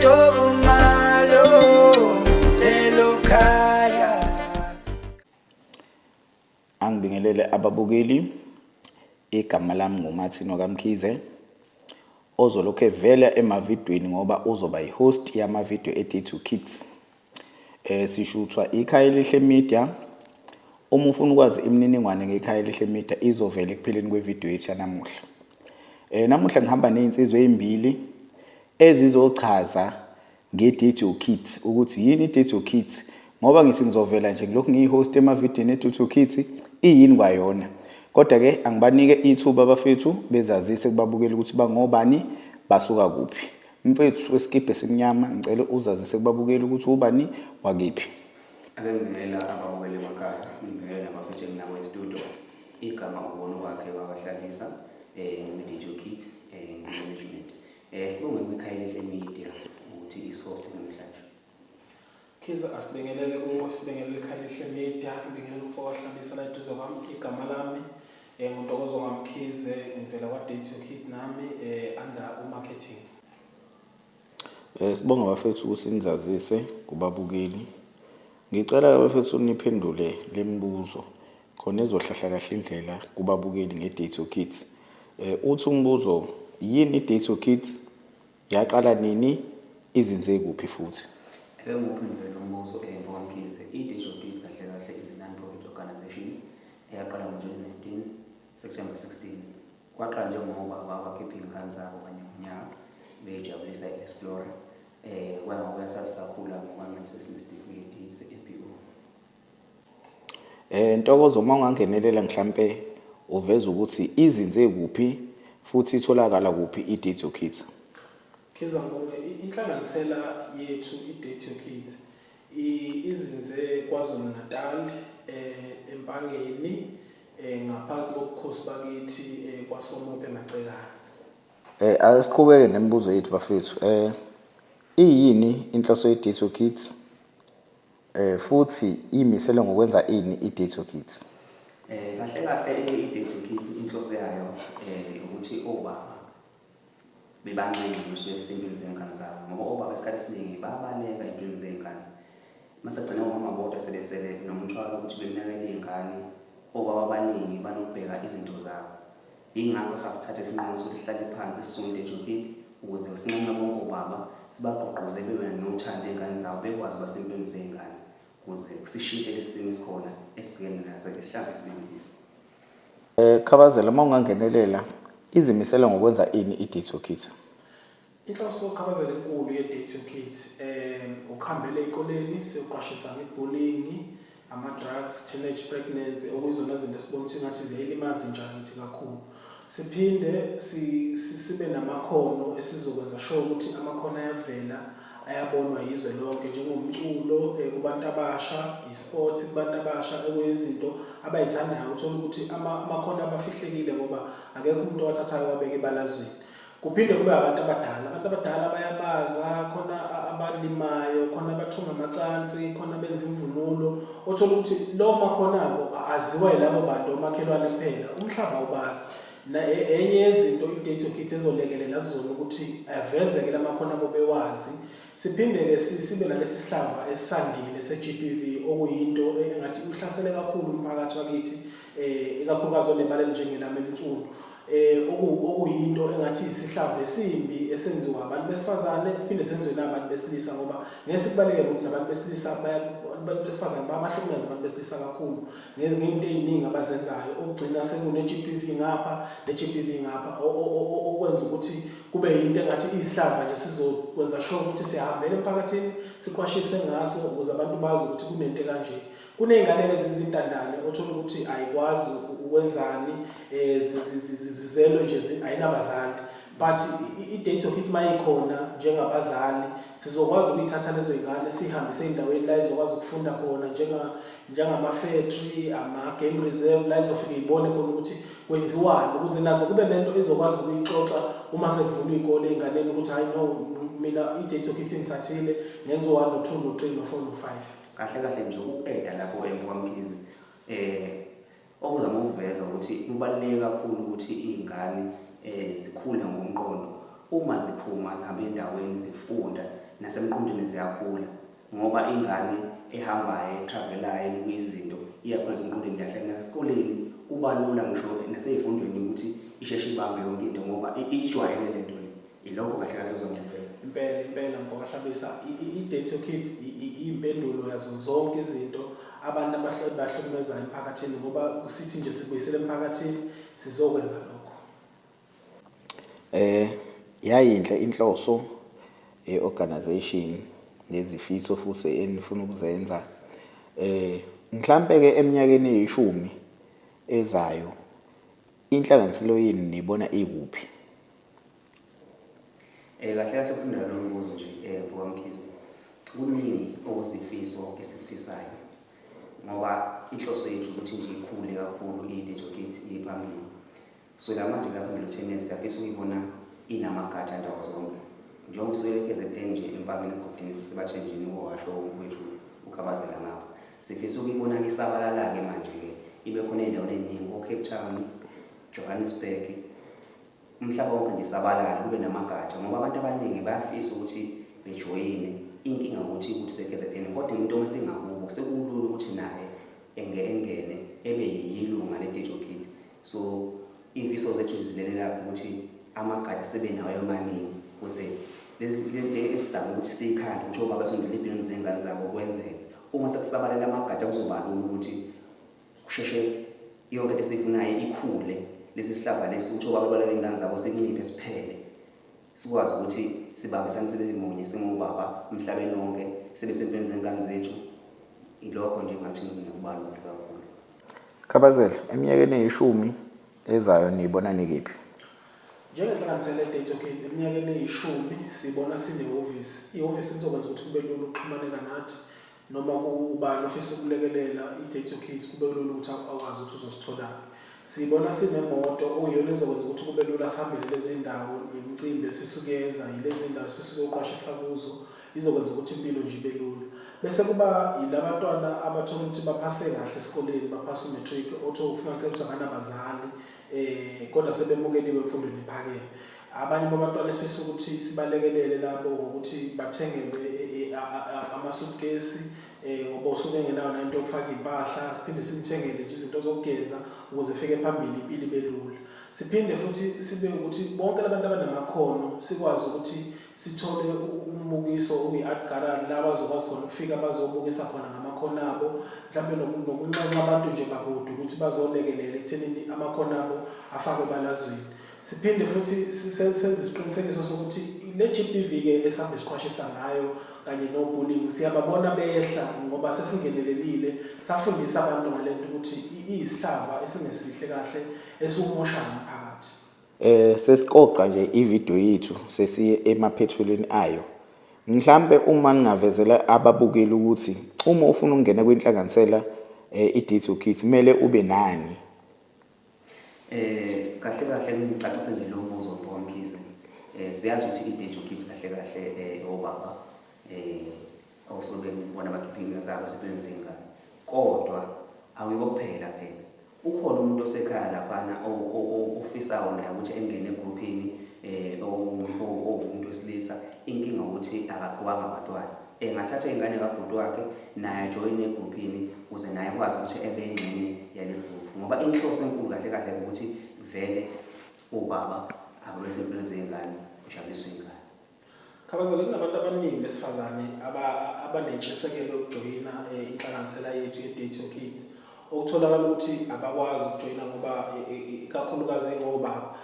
Malo lelo khaya. Angibingelele ababukeli, igama lami nguMathino Kamkhize ozolokhu evela emavidweni ngoba uzoba yihost yamavideo e-Day2 Kids. Sishuthwa ikhaya elihle media. Uma ufuna ukwazi imininingwane ngekhaya elihle media izovela ekupheleni kwevideo yethu yanamuhla. Namuhla ngihamba nezinsizwa ezimbili ezizochaza nge-Day2 Kids ukuthi yini i-Day2 Kids ngoba ngithi ngizovela nje lokhu ngiyihost emavidweni e-Day2 Kids iyini kwayona. Kodwa ke angibanike ithuba abafethu bezazise kubabukela ukuthi bangobani basuka kuphi. Mfethu wesikibhe simnyama ngicela uzazise kubabukela ukuthi ubani wakephi. Ake ngibingelela ababukeli emakhaya, ngibingelela nabafethu enginabo e-studio. Igama ubona kwakhe wakahlalisa nge-Day2 Kids management. Sibonge kwikhaya elihle media ukuthi isource namhlanje. Khiza asibingelele sibingelele ikhaya elihle media, ngibingelela umfokahlambisa la eduze kwami. Igama lami nguNtokozo Kamkhize, ngivela kwa-Day2 Kids nami under marketing. Sibonga abafethu ukuthi nizazise kubabukeli. Ngicela abafethu niphendule lembuzo khona ezohlahla kahle indlela kubabukeli nge-Day2 Kids. Uthi umbuzo yini i-Day2 Kids? Yaqala nini? Izinze kuphi futhi? Ngiphendule lo mbuzo Mkamkhize. I-Day2 Kids kahle kahle is a non-profit organization eyaqala ngo-2019 September 16. Kwaqala njengoba bakhipha ingane zabo kanye ngonyaka bejabulisa i-Explorer. Ngoba sasakhula ngoba manje sesinesitifiketi se-APO. Ntokozo uma ungangenelela mhlambe uveza ukuthi izinze kuphi futhi itholakala kuphi i-Day2 Kids. Khiza ngibonge inhlanganisela yethu i-Day2 Kids izinze KwaZulu Natal Empangeni ngaphansi kokukhosi bakithi kwaSomophe Macekana. Asiqhubeke nemibuzo yethu bafethu. Iyini inhloso ye-Day2 Kids? Futhi imisele ngokwenza ini i-Day2 Kids? Kahle kahle i-Day2 Kids inhloso yayo ukuthi obaba bebancane ukuthi besempilweni zengane zabo ngoba obaba esikhathi esiningi bayabaleka empilweni zengane. Masagcina omama bodwa sebesele nomthwalo ukuthi benakekele izingane, obaba abaningi banokubheka izinto zabo. Yingakho sasithatha isinqumo sokuthi sihlale phansi sisonke i-Day2 Kids ukuze sinqenqe bonke obaba sibagqugquze bebe nothando ezingane zabo bekwazi basempilweni zengane ukuze sishintshe lesimo esikhona esibhekene naso isihlambi esimilisi. Khabazela uma ungangenelela izimisela ngokwenza ini i-Day2 Kids? Inhloso Khabazela enkulu ye-Day2 Kids ukuhambela ezikoleni siyoqwashisa nge-bullying, ama-drugs, teenage pregnancy okuyizona izinto esibona ukuthi ngathi ziyayilimaza intsha kithi kakhulu. Siphinde sibe namakhono esizokwenza sure ukuthi amakhono ayavela ayabonwa yizwe lonke njengomculo kubantu abasha, i-sports kubantu abasha okuyizinto abayithandayo uthola ukuthi amakhono abafihlekile ngoba akekho umuntu owathathayo wabeka ebalazweni. Kuphinde kube abantu abadala bayabaza, khona abalimayo, khona abathunga amacansi, khona benza imvunulo. Uthola ukuthi lo makhono abo aziwa yilabo bantu omakhelwane kuphela, umhlaba ubazi. Enye yezinto i-Day2 Kids ezolekelela kuzona ukuthi avezeke lamakhono abo bewazi. Siphinde-ke sibe nalesi sihlava esisandile se-GBV okuyinto engathi uhlasele kakhulu umphakathi wakithi ikakhulukazi onebaleni njengelami elinsundu. Okuyinto engathi isihlava esimbi esenziwa abantu besifazane siphinde senziwe nabantu besilisa ngoba ngesibalekela ukuthi nabantu besilisa besifazane babahlukumeza abantu besilisa kakhulu ngezinto eziningi abazenzayo okugcina sekune-GBV ngapha ne-GBV ngapha okwenza ukuthi kube yinto engathi isihlava nje sizokwenza sure ukuthi siyahambela emphakathini siqwashise ngaso ukuze abantu bazi ukuthi kunento kanje. Kunezingane ezizintandane othola ukuthi ayikwazi ukwenzani zizelwe nje ayinabazali but i-Day2 Kids mayikhona njengabazali sizokwazi ukuyithatha lezo zingane sihambise endaweni la izokwazi ukufunda khona njengama-factory, ama-game reserve la izofika ibone khona ukuthi kwenziwani ukuze nazo kube nento ezokwazi ukuyixoxa uma sekuvulwa izikole einganeni ukuthi hayi no mina i-Day2 Kids ngithathile ngenza 1 no 2 no 3 no 4 no 5. Kahle kahle nje uku-eda lapho Mkamkhize okuzama ukuveza ukuthi kubaluleke kakhulu ukuthi izingane zikhule ngomqondo uma ziphuma zihambe endaweni zifunda nasemqondweni ziyakhula ngoba ingane ehambayo etravelayo kuyizinto iyakhona emqondweni yahlala nasesikoleni kuba lula ngisho naseyifundweni ukuthi isheshe ibambe yonke into ngoba ijwayele lento le ilokho kahle kahle uzongempela impela mfoka Hlabisa i-Date Your Kids impendulo yazo zonke izinto abantu abahlukumezayo emphakathini ngoba sithi nje sibuyisele emphakathini sizokwenza lokho. Yayinhle inhloso organization nezifiso futhi enifuna ukuzenza mhlambe ke eminyakeni eyishumi ezayo inhlanganiselo yini nibona ikuphi? Kahle kahle ukuphinda lo mbuzo nje Mfoka Mkhize kuningi okuzifiso esifisayo ngoba inhloso yethu ukuthi nje ikhule kakhulu i-Date Your Kids iphambili so lamanje lapha ngilothenesi siyafisa ukuyibona inamagata ndawo zonke njengoba usuyekezwe nje empameni egodini sisebathenjini owasho umfowethu ukhabazela ngapha sifisa ukuyibona ngisabalala ke manje ke ibe khona endaweni eningi Cape Town Johannesburg umhlaba wonke nje sabalala kube namagata ngoba abantu abaningi bayafisa ukuthi bejoyine inkinga ukuthi sekezedeni kodwa umuntu omesengakubo sekulula ukuthi naye engene ebe yilunga le-Date Your Kids so ifiso zethu zizilelela ukuthi amagata sebe nawo amaningi ukuze lezi esidinga ukuthi sikhande njengoba besondela impilo zengane zabo kwenzeke uma sekusabalela amagata kuzoba lula ukuthi kusheshe yonke into esifunayo ikhule lesi sihlava lesi ukuthi obabalala ingane zabo sinciphe siphele sikwazi ukuthi sibambisane sibe munye singubaba emhlabeni wonke sibe sempilweni zengane zethu ilokho nje ngathi ngikubalula kakhulu. Khabazela eminyakeni eyishumi ezayo nibona nikephi? Njengenhlanganisela ye-Date Your Kids eminyakeni eyishumi sibona sinehhovisi ihhovisi lizokwenza ukuthi kube lula ukuxhumaneka nathi noma ubani ofisa ukulekelela i-Date Your Kids kube lula ukuthi akwazi ukuthi uzositholaphi. Sibona sinemoto okuyona ezokwenza ukuthi kube lula sihambele lezi ndawo imicimbi esifisa ukuyenza yilezi ndawo esifisa ukuqwashisa kuzo izokwenza ukuthi impilo nje ibe lula. Bese kuba yilabantwana abathola ukuthi baphase kahle esikoleni baphasa umatric otho ufuna ukuthi abanabazali kodwa sebemukeliwe emfundweni ephakeme. Abanye babantwana esifisa ukuthi sibalekelele labo ngokuthi bathengele amasuitcase ngoba usuke engenayo into yokufaka impahla siphinde simthengele nje izinto zokugeza ukuze efike phambili impilo ibe lula. Siphinde futhi sibe ukuthi bonke labantu abanamakhono sikwazi ukuthi sithole umbukiso oyi-art gallery la bazokwazi khona ukufika bazobukisa khona ngamakhono abo mhlawumbe nokunxenxa abantu nje babude ukuthi bazolekelela ekuthenini amakhono abo afake ebalazweni. Siphinde futhi senze isiqinisekiso sokuthi le GBV ke esihambe siqwashisa ngayo kanye no bullying siyababona behla ngoba sesingenelelile safundisa abantu ngalento ukuthi iyisihlava esingesihle kahle esikumoshayo umphakathi. Sesiqoqa nje ivideo yethu sesiye emaphethelweni ayo. Mhlambe uma ningavezela ababukeli ukuthi uma ufuna ukungena kwinhlanganisela i-Date Your Kids kumele ube nani? Kahle kahle ngicacise nje lo mbuzo Mfoka Mkhize. Siyazi ukuthi i-Date Your Kids kahle kahle obaba awusobe ngibona abakhiphinga zabo sempilweni zengane. Kodwa awuyiko kuphela phela. Ukhona umuntu osekhaya laphana ofisayo naye ukuthi engene egroupini umuntu wesilisa inkinga ukuthi akaqhuwanga abantwana engathatha ingane kabhuti wakhe naye join egroupini uze naye kwazi ukuthi ebe ingxenye yale group ngoba inhloso enkulu kahle kahle ukuthi vele ubaba abesempilo zengane ujabuliswe ingane. Khabazela kunabantu abaningi besifazane abanentshisekelo yokujoyina inhlanganisela yethu ye-Date Your Kids okutholakala ukuthi abakwazi ukujoyina ngoba ikakhulukazi ngobaba.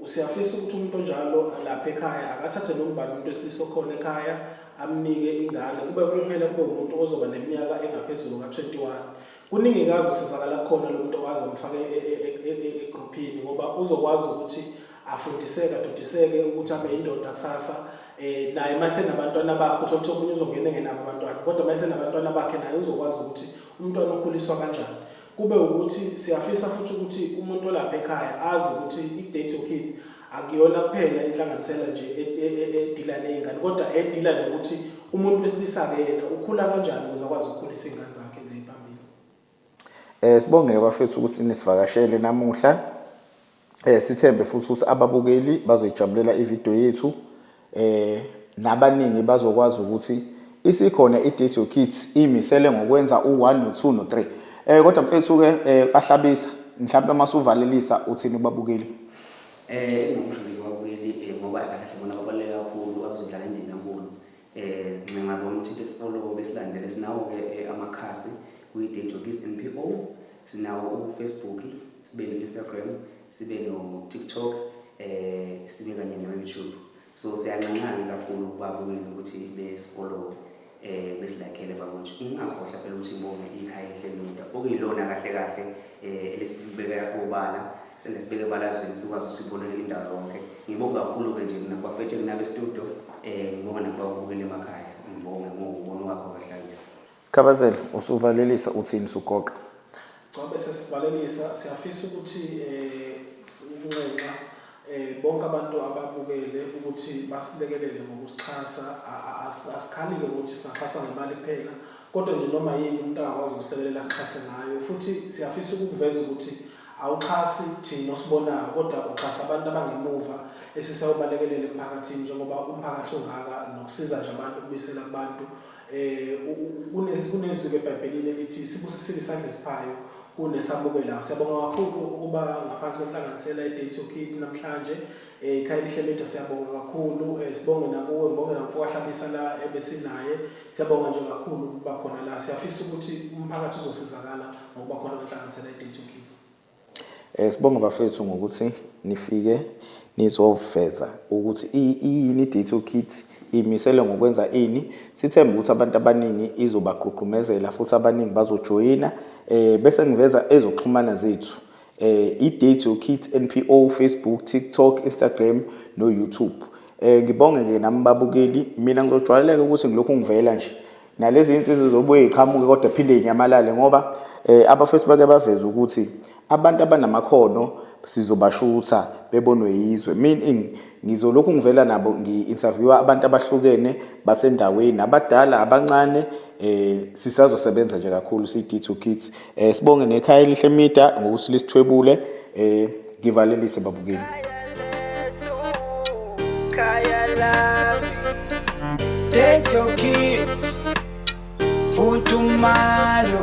Siyafisa ukuthi umuntu onjalo lapha ekhaya akathathe nokubani umuntu wesilisa khona ekhaya amnike ingane kube kuphela kube umuntu ozoba neminyaka engaphezulu ka-21. Kuningikazi usizakala khona lo muntu owazi amfake egroupini ngoba uzokwazi ukuthi afundiseke adodiseke ukuthi abe indoda kusasa naye mase nabantwana bakhe uthola ukuthi omunye uzongena ngenabo abantwana kodwa mase nabantwana bakhe naye uzokwazi ukuthi umntwana ukhuliswa kanjani. Kube ukuthi siyafisa futhi ukuthi umuntu olapha ekhaya azi ukuthi i-Date Your Kids akuyona kuphela inhlanganisela nje edila nezingane kodwa edila nokuthi umuntu wesilisa ke yena ukhula kanjani ukuze akwazi ukukhulisa izingane zakhe eziphambili. Sibonge bafethu ukuthi nisivakashele namuhla Sithembe futhi ukuthi ababukeli bazoyijabulela ivideo yethu nabaningi bazokwazi ukuthi isikhona iDate Your Kids imisele ngokwenza u1 no2 no3 kodwa mfethu ke kaHlabisa mhlawumbe masuvalelisa uthini kubabukeli Engikusho nje kubabukeli ngoba kahle bona babaluleke kakhulu abazodlala indima enkulu ngingabona ukuthi isifollow besilandele sinawo ke amakhasi kwi-Date Your Kids NPO sinawo uFacebook sibe no-Instagram sibe no-TikTok sibe kanye no-YouTube so siyanqanqana kakhulu kubabukeli ukuthi besifollow besilakele bakuthi ungakhohlwa phela ukuthi ibone ikhaya ehlelunda okuyilona kahle kahle lesibeka obala senesibeke balazweni sikwazi usibone indawo yonke ngibonga kakhulu ke nje nakubafethu kunabe studio ngibonga nakubabukeli emakhaya ngibonga ngokubona wakho kaHlabisa Khabazela usuvalelisa uthini sugoqa Ngoba sesivalelisa siyafisa ukuthi ukunxenxa bonke abantu ababukele ukuthi basilekelele ngokusixhasa asikhali ke ukuthi sinaxhaswa ngemali kuphela kodwa nje noma yini umuntu akwazi ukusilekelela sixhase ngayo futhi siyafisa ukuveza ukuthi awuxhasi thina osibonayo kodwa uxhasa abantu abangemuva esisawubalekelele emphakathini njengoba umphakathi ongaka nokusiza nje abantu ukubisela abantu kunezwi eBhayibhelini elithi sibusisile isandla esiphayo kunesabukelayo siyabonga kakhulu ukuba ngaphansi kwenhlanganisela iDate Your Kids namhlanje ikhaya lihle siyabonga kakhulu sibonge nakuwe ngibonge namfowethu kaHlabisa la ebesinaye siyabonga nje kakhulu ukuba khona la siyafisa ukuthi umphakathi uzosizakala ngokuba khona kwenhlanganisela iDate Your Kids Sibonga bafethu ngokuthi nifike nizoveza ukuthi yini iDate Your Kids imisele ngokwenza ini sithemba ukuthi abantu abaningi izobagqugqumezela futhi abaningi bazojoyina bese ngiveza ezoxhumana zethu iDate Your Kids NPO Facebook TikTok Instagram no YouTube ngibonge ke nami babukeli mina ngizojwayeleka ukuthi ngilokhu ngivela nje nalezi insizwe zobuye iqhamuke kodwa phinde inyamalale ngoba abafethu bake baveza ukuthi abantu abanamakhono sizobashutha bebonwe yizwe meaning ngizolokhu ngivela nabo ngi-interviewa abantu abahlukene basendaweni abadala abancane sisazosebenza nje kakhulu siDate Your Kids sibonge nekhaya elihle media ngokuthi lisithwebule ngivalelise babukeli Date Your Kids Futumalo